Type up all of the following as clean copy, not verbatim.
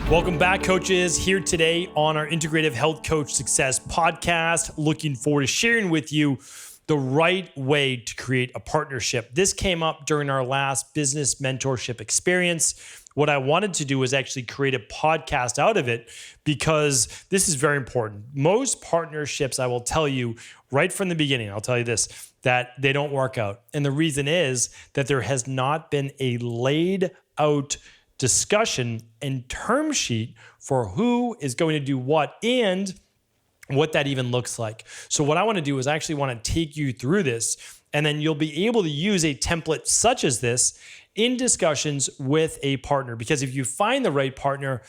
Welcome back, coaches. Here today on our Integrative Health Coach Success podcast. Looking forward to sharing with you the right way to create a partnership. This came up during our last business mentorship experience. What I wanted to do was actually create a podcast out of it because this is very important. Most partnerships, I will tell you right from the beginning, I'll tell you this, that they don't work out. And the reason is that there has not been a laid out discussion and term sheet for who is going to do what and what that even looks like. So what I want to do is I actually want to take you through this, and then you'll be able to use a template such as this in discussions with a partner. Because if you find the right partner,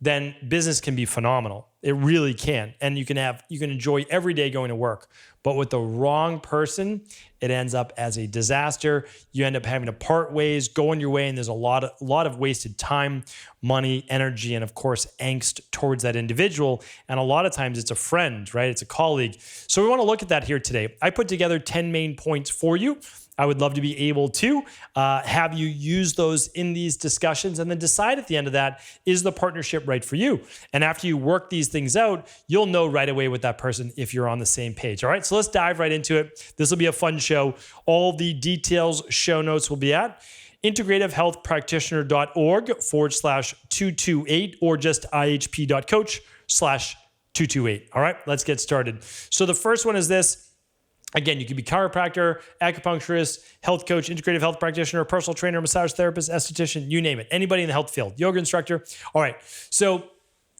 then business can be phenomenal. It really can. And you can enjoy every day going to work. But with the wrong person, it ends up as a disaster. You end up having to part ways, go on your way, and there's a lot of wasted time, money, energy, and of course, angst towards that individual. And a lot of times it's a friend, right? It's a colleague. So we want to look at that here today. I put together 10 main points for you. I would love to be able to have you use those in these discussions and then decide at the end of that, is the partnership right for you? And after you work these things out, you'll know right away with that person if you're on the same page. All right, so let's dive right into it. This will be a fun show. All the details, show notes will be at integrativehealthpractitioner.org/228 or just ihp.coach/228. All right, let's get started. So the first one is this. Again, you could be chiropractor, acupuncturist, health coach, integrative health practitioner, personal trainer, massage therapist, esthetician, you name it. Anybody in the health field, yoga instructor. All right. So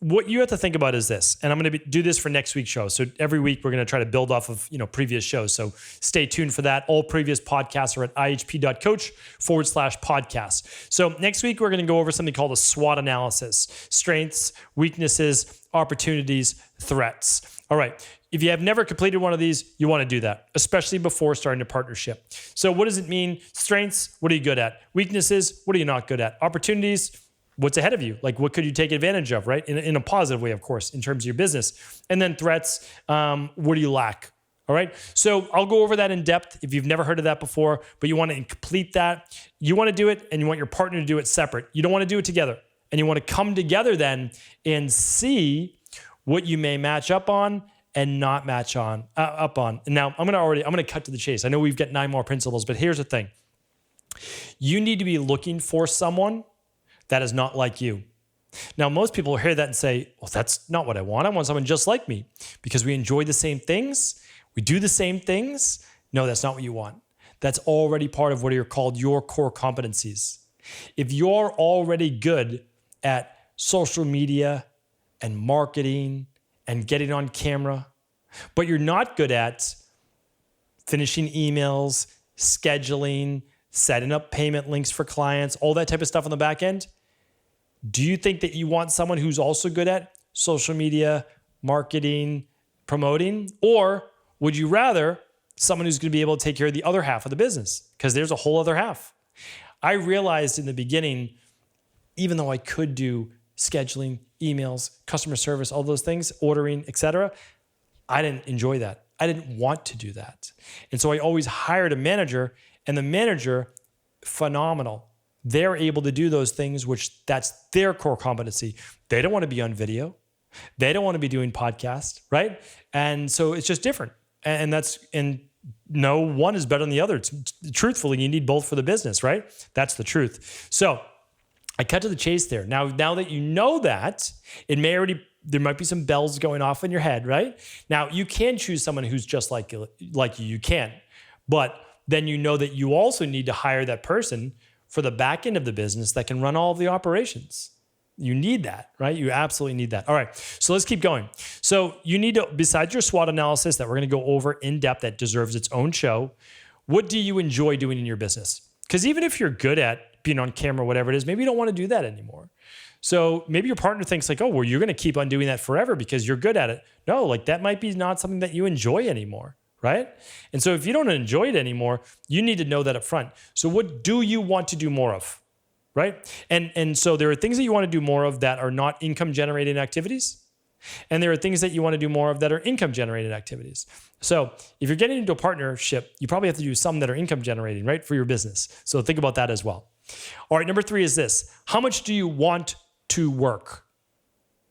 what you have to think about is this, and I'm going to do this for next week's show. So every week we're going to try to build off of previous shows. So stay tuned for that. All previous podcasts are at ihp.coach/podcast. So next week we're going to go over something called a SWOT analysis: strengths, weaknesses, opportunities, threats. All right. If you have never completed one of these, you want to do that, especially before starting a partnership. So what does it mean? Strengths, what are you good at? Weaknesses, what are you not good at? Opportunities, what's ahead of you? Like, what could you take advantage of, right? In a positive way, of course, in terms of your business. And then threats, what do you lack? All right. So I'll go over that in depth if you've never heard of that before, but you want to complete that. You want to do it and you want your partner to do it separate. You don't want to do it together. And you want to come together then and see what you may match up on and not match up on. Now, I'm going to cut to the chase. I know we've got 9 more principles, but here's the thing. You need to be looking for someone that is not like you. Now, most people hear that and say, well, that's not what I want. I want someone just like me because we enjoy the same things. We do the same things. No, that's not what you want. That's already part of what are called your core competencies. If you're already good at social media and marketing and getting on camera, but you're not good at finishing emails, scheduling, setting up payment links for clients, all that type of stuff on the back end, do you think that you want someone who's also good at social media, marketing, promoting? Or would you rather someone who's going to be able to take care of the other half of the business? Because there's a whole other half. I realized in the beginning, even though I could do scheduling, emails, customer service, all those things, ordering, etc., I didn't enjoy that. I didn't want to do that. And so I always hired a manager, and the manager, phenomenal. They're able to do those things, which that's their core competency. They don't want to be on video. They don't want to be doing podcasts, right? And so it's just different. And no one is better than the other. Truthfully, you need both for the business, right? That's the truth. So I cut to the chase there. Now that you know that, there might be some bells going off in your head, right? Now, you can choose someone who's just like you can. But then you know that you also need to hire that person for the back end of the business that can run all of the operations. You need that, right? You absolutely need that. All right, so let's keep going. So you need to, besides your SWOT analysis that we're going to go over in depth that deserves its own show, what do you enjoy doing in your business? Because even if you're good at being on camera, whatever it is, maybe you don't want to do that anymore. So maybe your partner thinks like, oh, well, you're going to keep on doing that forever because you're good at it. No, like that might be not something that you enjoy anymore, right? And so if you don't enjoy it anymore, you need to know that up front. So what do you want to do more of, right? And so there are things that you want to do more of that are not income generating activities. And there are things that you want to do more of that are income generated activities. So if you're getting into a partnership, you probably have to do some that are income generating, right, for your business. So think about that as well. All right, number 3 is this. How much do you want to work?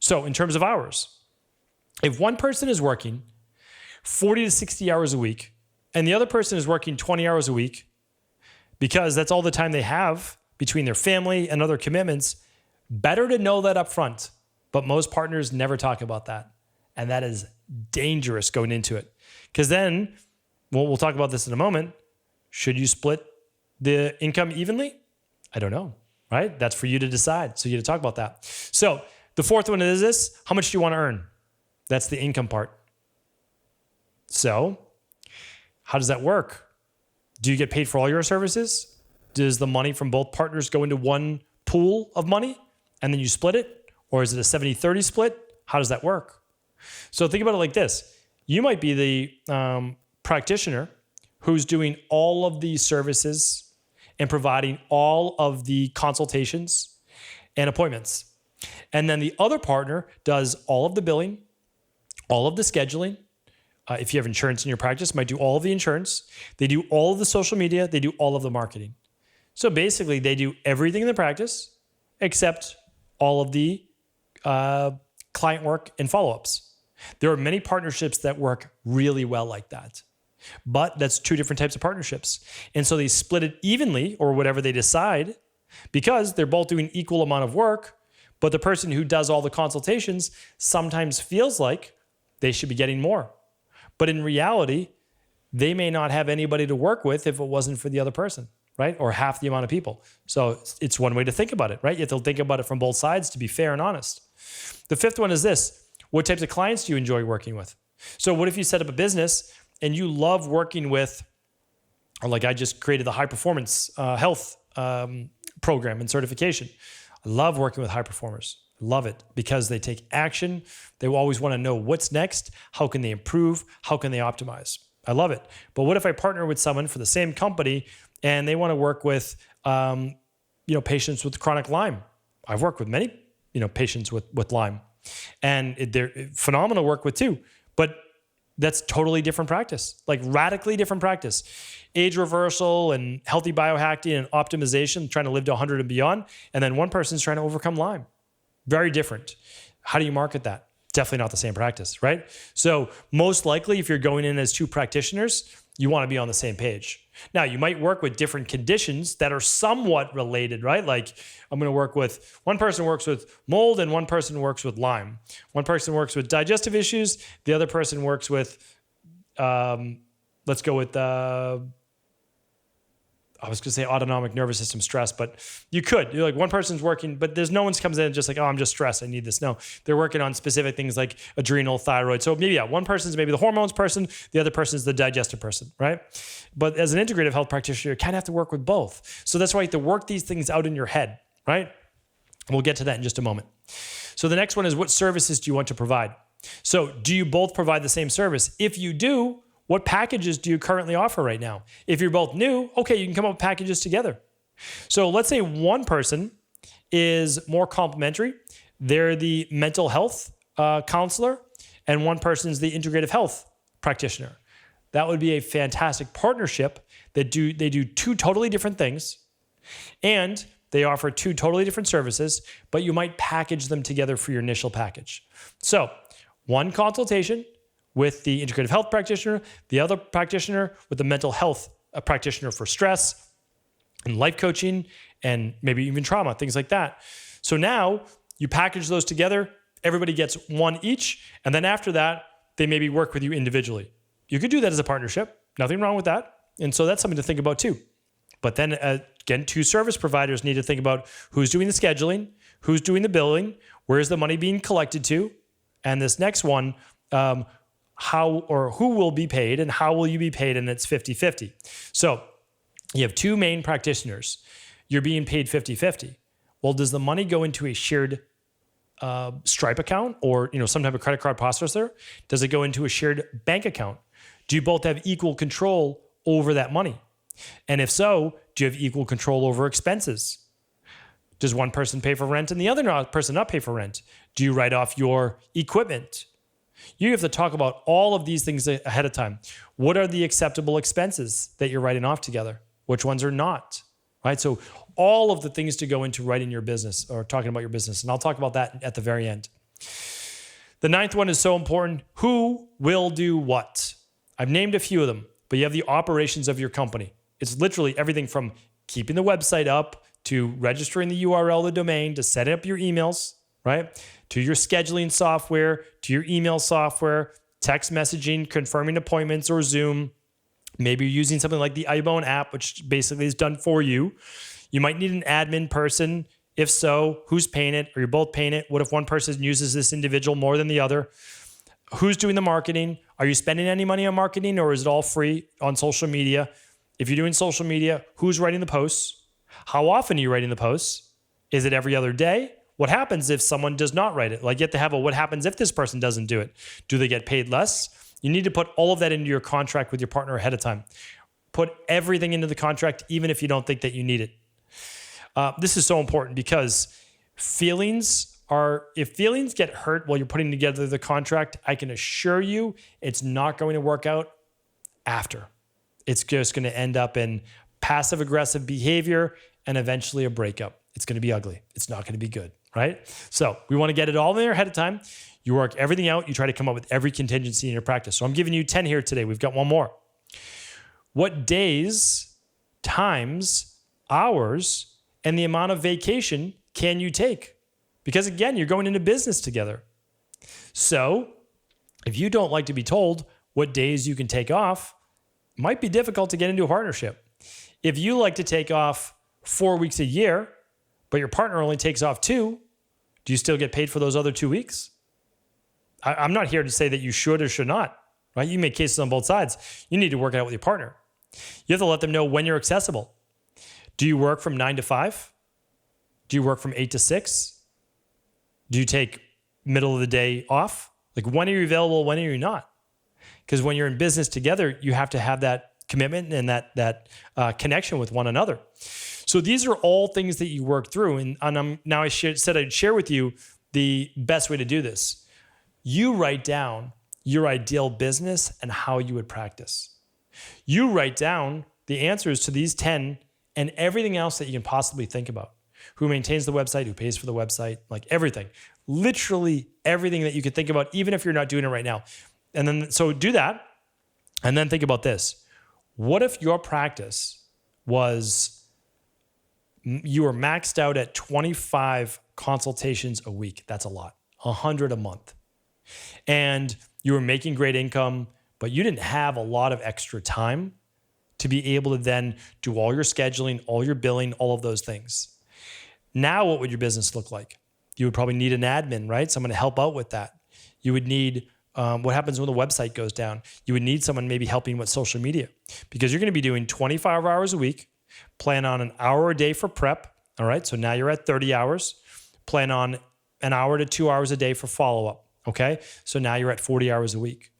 So in terms of hours, if one person is working 40 to 60 hours a week and the other person is working 20 hours a week, because that's all the time they have between their family and other commitments, better to know that up front. But most partners never talk about that. And that is dangerous going into it. Because then, we'll talk about this in a moment, should you split the income evenly? I don't know, right? That's for you to decide. So you got to talk about that. So the fourth one is this: how much do you want to earn? That's the income part. So how does that work? Do you get paid for all your services? Does the money from both partners go into one pool of money and then you split it? Or is it a 70-30 split? How does that work? So think about it like this. You might be the practitioner who's doing all of the services and providing all of the consultations and appointments. And then the other partner does all of the billing, all of the scheduling. If you have insurance in your practice, might do all of the insurance. They do all of the social media. They do all of the marketing. So basically, they do everything in the practice except all of the client work and follow-ups. There are many partnerships that work really well like that. But that's two different types of partnerships. And so they split it evenly, or whatever they decide, because they're both doing equal amount of work. But the person who does all the consultations sometimes feels like they should be getting more. But in reality, they may not have anybody to work with if it wasn't for the other person, right? Or half the amount of people. So it's one way to think about it, right? You have to think about it from both sides to be fair and honest. The fifth one is this: what types of clients do you enjoy working with? So what if you set up a business and you love working with, or like I just created the high performance health program and certification. I love working with high performers. Love it because they take action. They always want to know what's next. How can they improve? How can they optimize? I love it. But what if I partner with someone for the same company and they want to work with, patients with chronic Lyme? I've worked with many, patients with Lyme, and they're phenomenal work with too. But that's totally different practice, like radically different practice. Age reversal and healthy biohacking and optimization, trying to live to 100 and beyond. And then one person's trying to overcome Lyme. Very different. How do you market that? Definitely not the same practice, right? So most likely, if you're going in as two practitioners, you want to be on the same page. Now, you might work with different conditions that are somewhat related, right? Like I'm going to work with, one person works with mold and one person works with Lyme. One person works with digestive issues. The other person works with, let's go with, I was going to say autonomic nervous system stress, but you're like one person's working, but there's no one's comes in just like, oh, I'm just stressed. I need this. No, they're working on specific things like adrenal, thyroid. So maybe, one person's maybe the hormones person, the other person's the digestive person, right? But as an integrative health practitioner, you kind of have to work with both. So that's why you have to work these things out in your head, right? We'll get to that in just a moment. So the next one is, what services do you want to provide? So do you both provide the same service? If you do, what packages do you currently offer right now? If you're both new, okay, you can come up with packages together. So let's say one person is more complementary. They're the mental health counselor, and one person is the integrative health practitioner. That would be a fantastic partnership. They do two totally different things, and they offer two totally different services, but you might package them together for your initial package. So one consultation with the integrative health practitioner, the other practitioner with the mental health practitioner for stress and life coaching and maybe even trauma, things like that. So now you package those together, everybody gets one each, and then after that, they maybe work with you individually. You could do that as a partnership, nothing wrong with that. And so that's something to think about too. But then again, two service providers need to think about who's doing the scheduling, who's doing the billing, where's the money being collected to, and this next one, how or who will be paid and how will you be paid, and it's 50-50. So you have two main practitioners. You're being paid 50-50. Well, does the money go into a shared Stripe account or some type of credit card processor? Does it go into a shared bank account? Do you both have equal control over that money? And if so, do you have equal control over expenses? Does one person pay for rent and the other person not pay for rent? Do you write off your equipment? You have to talk about all of these things ahead of time. What are the acceptable expenses that you're writing off together? Which ones are not, right? So all of the things to go into writing your business or talking about your business. And I'll talk about that at the very end. The ninth one is so important. Who will do what? I've named a few of them, but you have the operations of your company. It's literally everything from keeping the website up to registering the URL of the domain, to setting up your emails, right? To your scheduling software, to your email software, text messaging, confirming appointments or Zoom. Maybe you're using something like the iBone app, which basically is done for you. You might need an admin person. If so, who's paying it? Or you're both paying it? What if one person uses this individual more than the other? Who's doing the marketing? Are you spending any money on marketing, or is it all free on social media? If you're doing social media, who's writing the posts? How often are you writing the posts? Is it every other day? What happens if someone does not write it? Like, you have to have a what happens if this person doesn't do it? Do they get paid less? You need to put all of that into your contract with your partner ahead of time. Put everything into the contract, even if you don't think that you need it. This is so important because if feelings get hurt while you're putting together the contract, I can assure you it's not going to work out after. It's just going to end up in passive aggressive behavior and eventually a breakup. It's going to be ugly. It's not going to be good, right? So we want to get it all in there ahead of time. You work everything out. You try to come up with every contingency in your practice. So I'm giving you 10 here today. We've got one more. What days, times, hours, and the amount of vacation can you take? Because again, you're going into business together. So if you don't like to be told what days you can take off, it might be difficult to get into a partnership. If you like to take off 4 weeks a year, but your partner only takes off 2, do you still get paid for those other 2 weeks? I'm not here to say that you should or should not, right? You make cases on both sides. You need to work it out with your partner. You have to let them know when you're accessible. Do you work from 9 to 5? Do you work from 8 to 6? Do you take middle of the day off? Like, when are you available? When are you not? Because when you're in business together, you have to have that commitment and that connection with one another. So these are all things that you work through. And now I said I'd share with you the best way to do this. You write down your ideal business and how you would practice. You write down the answers to these 10 and everything else that you can possibly think about. Who maintains the website, who pays for the website, like everything. Literally everything that you could think about, even if you're not doing it right now. And then, so do that. And then think about this. What if your practice was, you were maxed out at 25 consultations a week? That's a lot. 100 a month. And you were making great income, but you didn't have a lot of extra time to be able to then do all your scheduling, all your billing, all of those things. Now, what would your business look like? You would probably need an admin, right? Someone to help out with that. You would need, what happens when the website goes down? You would need someone maybe helping with social media, because you're going to be doing 25 hours a week. Plan on an hour a day for prep. All right. So now you're at 30 hours. Plan on an hour to 2 hours a day for follow-up. Okay. So now you're at 40 hours a week.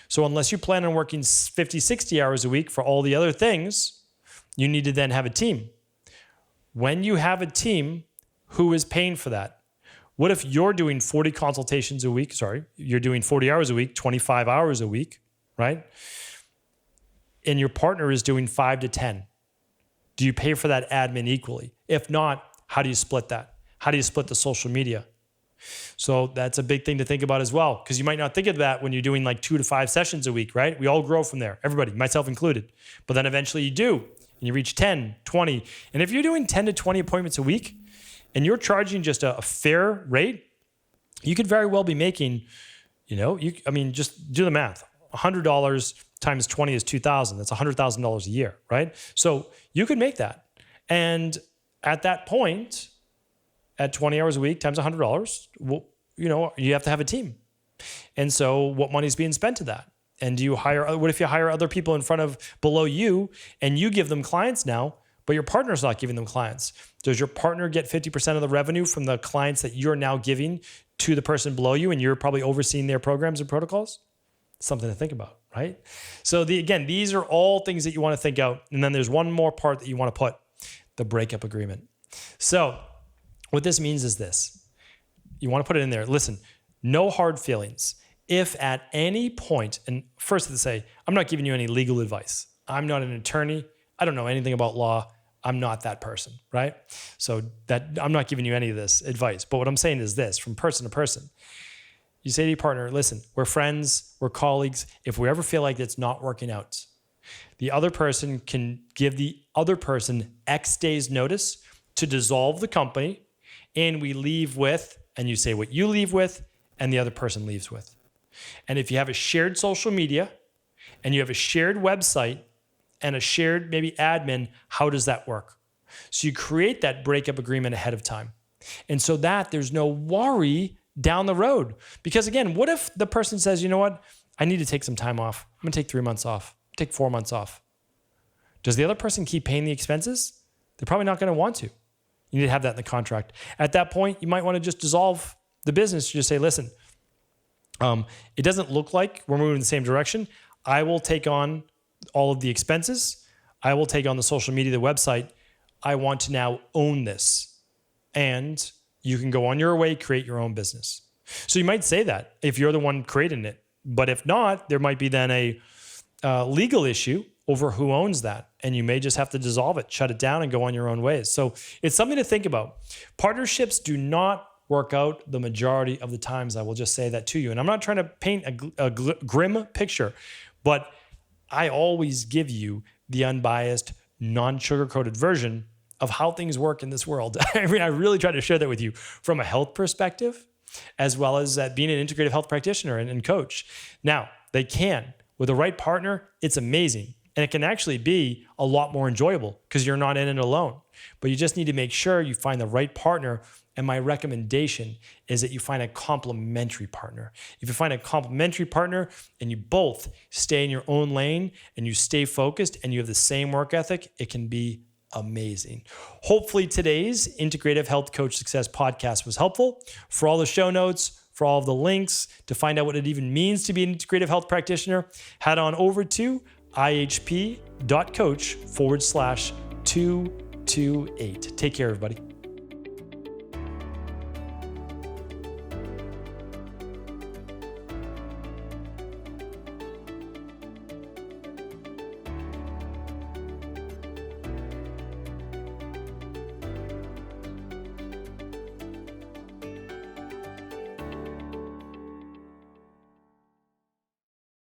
So unless you plan on working 50, 60 hours a week for all the other things, you need to then have a team. When you have a team, who is paying for that? What if you're doing 40 consultations a week? You're doing 40 hours a week, 25 hours a week, right? And your partner is doing 5 to 10. Do you pay for that admin equally? If not, how do you split that? How do you split the social media? So that's a big thing to think about as well, because you might not think of that when you're doing like 2 to 5 sessions a week, right? We all grow from there, everybody, myself included. But then eventually you do, and you reach 10, 20. And if you're doing 10 to 20 appointments a week and you're charging just a fair rate, you could very well be making, just do the math. $100 times 20 is $2,000. That's $100,000 a year, right? So you could make that. And at that point, at 20 hours a week times $100, you have to have a team. And so what money is being spent to that? And what if you hire other people below you and you give them clients now, but your partner's not giving them clients? Does your partner get 50% of the revenue from the clients that you're now giving to the person below you, and you're probably overseeing their programs and protocols? Something to think about, right? So these are all things that you want to think out. And then there's one more part that you want to put, the breakup agreement. So what this means is this. You want to put it in there. Listen, no hard feelings. If at any point, and first to say, I'm not giving you any legal advice. I'm not an attorney. I don't know anything about law. I'm not that person, right? So that I'm not giving you any of this advice, but what I'm saying is this, from person to person. You say to your partner, listen, we're friends, we're colleagues. If we ever feel like it's not working out, the other person can give the other person X days notice to dissolve the company, and we leave with, and you say what you leave with, and the other person leaves with. And if you have a shared social media and you have a shared website and a shared maybe admin, how does that work? So you create that breakup agreement ahead of time. And so that there's no worry down the road. Because again, what if the person says, you know what? I need to take some time off. I'm gonna take 3 months off, take 4 months off. Does the other person keep paying the expenses? They're probably not gonna want to. You need to have that in the contract. At that point, you might wanna just dissolve the business. You just say, listen, it doesn't look like we're moving in the same direction. I will take on all of the expenses. I will take on the social media, the website. I want to now own this. And you can go on your way, create your own business. So you might say that if you're the one creating it. But if not, there might be then a legal issue over who owns that. And you may just have to dissolve it, shut it down, and go on your own ways. So it's something to think about. Partnerships do not work out the majority of the times. I will just say that to you. And I'm not trying to paint a grim picture, but I always give you the unbiased, non-sugar-coated version of how things work in this world. I mean, I really try to share that with you from a health perspective, as well as being an integrative health practitioner and coach. Now, they can. With the right partner, it's amazing. And it can actually be a lot more enjoyable because you're not in it alone. But you just need to make sure you find the right partner. And my recommendation is that you find a complementary partner. If you find a complementary partner and you both stay in your own lane and you stay focused and you have the same work ethic, it can be amazing. Hopefully today's Integrative Health Coach Success podcast was helpful. For all the show notes, for all of the links, to find out what it even means to be an integrative health practitioner, head on over to ihp.coach/228. Take care, everybody.